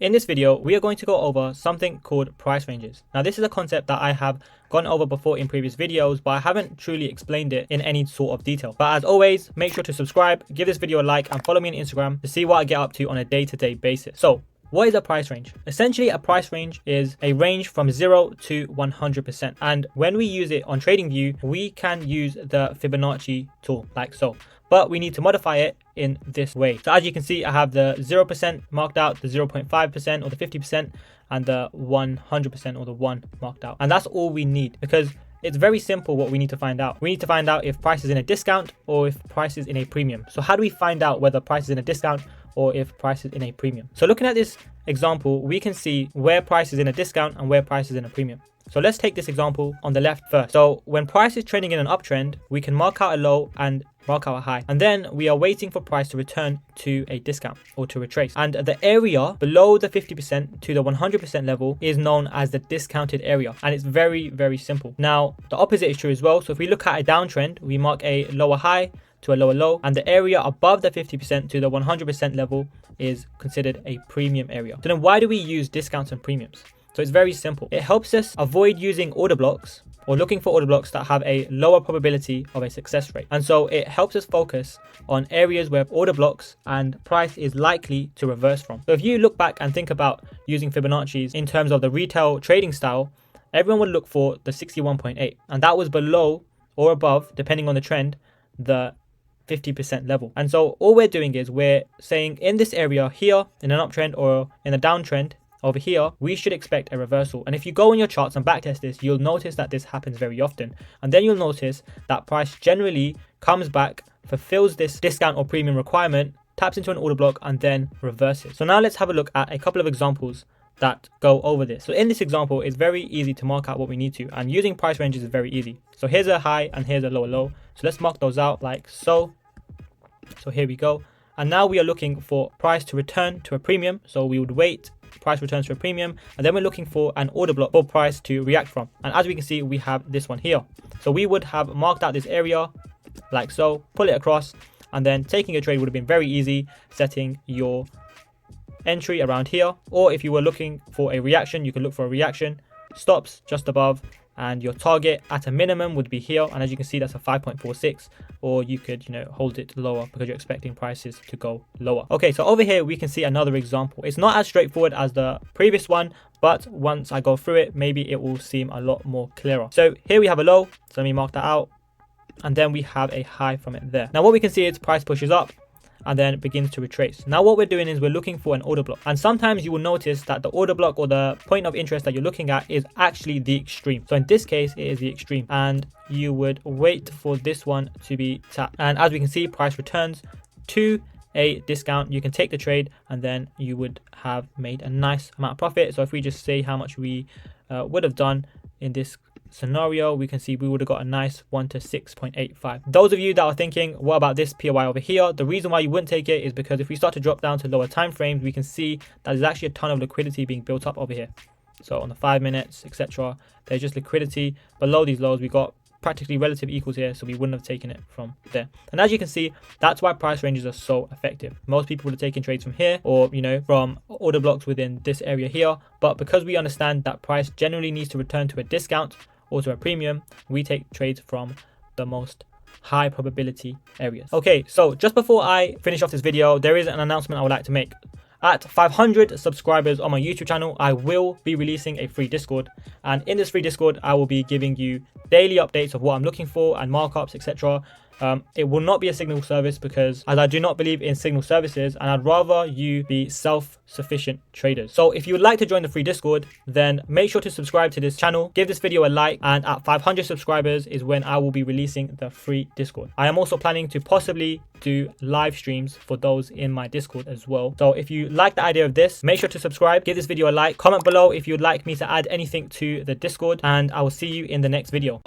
In this video, we are going to go over something called price ranges. Now, this is a concept that I have gone over before in previous videos, but I haven't truly explained it in any sort of detail. But as always, make sure to subscribe, give this video a like, and follow me on Instagram to see what I get up to on a day-to-day basis. So, what is a price range? Essentially, a price range is a range from 0 to 100%. And when we use it on TradingView, we can use the Fibonacci tool like so. But we need to modify it in this way. So as you can see, I have the 0% marked out, the 0.5% or the 50%, and the 100% or the 1 marked out. And that's all we need, because it's very simple what we need to find out. We need to find out if price is in a discount or if price is in a premium. So how do we find out whether price is in a discount or if price is in a premium? So looking at this example, we can see where price is in a discount and where price is in a premium. So let's take this example on the left first. So when price is trending in an uptrend, we can mark out a low and mark out a high. And then we are waiting for price to return to a discount or to retrace. And the area below the 50% to the 100% level is known as the discounted area. And it's very, very simple. Now, the opposite is true as well. So if we look at a downtrend, we mark a lower high to a lower low, and the area above the 50% to the 100% level is considered a premium area. So then why do we use discounts and premiums? So it's very simple. It helps us avoid using order blocks or looking for order blocks that have a lower probability of a success rate. And so it helps us focus on areas where order blocks and price is likely to reverse from. So if you look back and think about using Fibonacci's in terms of the retail trading style, everyone would look for the 61.8, and that was below or above, depending on the trend, the 50% level. And so all we're doing is we're saying in this area here, in an uptrend or in a downtrend, over here, we should expect a reversal. And if you go on your charts and backtest this, you'll notice that this happens very often. And then you'll notice that price generally comes back, fulfills this discount or premium requirement, taps into an order block, and then reverses. So now let's have a look at a couple of examples that go over this. So in this example, it's very easy to mark out what we need to, and using price ranges is very easy. So here's a high and here's a lower low. So let's mark those out like so. So here we go. And now we are looking for price to return to a premium. So we would wait, price returns to a premium, and then we're looking for an order block for price to react from. And as we can see, we have this one here. So we would have marked out this area like so, pull it across, and then taking a trade would have been very easy, setting your entry around here. Or if you were looking for a reaction, you could look for a reaction, stops just above, and your target at a minimum would be here. And as you can see, that's a 5.46, or you could, hold it lower because you're expecting prices to go lower. Okay, so over here, we can see another example. It's not as straightforward as the previous one, but once I go through it, maybe it will seem a lot more clearer. So here we have a low. So let me mark that out. And then we have a high from it there. Now what we can see is price pushes up and then begins to retrace. Now what we're doing is we're looking for an order block, and sometimes you will notice that the order block or the point of interest that you're looking at is actually the extreme. So in this case, it is the extreme, and you would wait for this one to be tapped. And as we can see, price returns to a discount. You can take the trade, and then you would have made a nice amount of profit. So if we just say how much we would have done in this scenario, we can see we would have got a nice 1 to 6.85. Those of you that are thinking, what about this POI over here? The reason why you wouldn't take it is because if we start to drop down to lower time frames, we can see that there's actually a ton of liquidity being built up over here. So on the 5 minutes, etc., there's just liquidity below these lows. We got practically relative equals here, so we wouldn't have taken it from there. And as you can see, that's why price ranges are so effective. Most people would have taken trades from here, or from order blocks within this area here, but because we understand that price generally needs to return to a discount or to a premium, we take trades from the most high probability areas. Okay, so just before I finish off this video, there is an announcement I would like to make. At 500 subscribers on my YouTube channel, I will be releasing a free Discord. And in this free Discord, I will be giving you daily updates of what I'm looking for and markups, etc. It will not be a signal service because as I do not believe in signal services, and I'd rather you be self-sufficient traders. So if you would like to join the free Discord, then make sure to subscribe to this channel, give this video a like, and at 500 subscribers is when I will be releasing the free Discord. I am also planning to possibly do live streams for those in my Discord as well. So if you like the idea of this, make sure to subscribe, give this video a like, comment below if you'd like me to add anything to the Discord, and I will see you in the next video.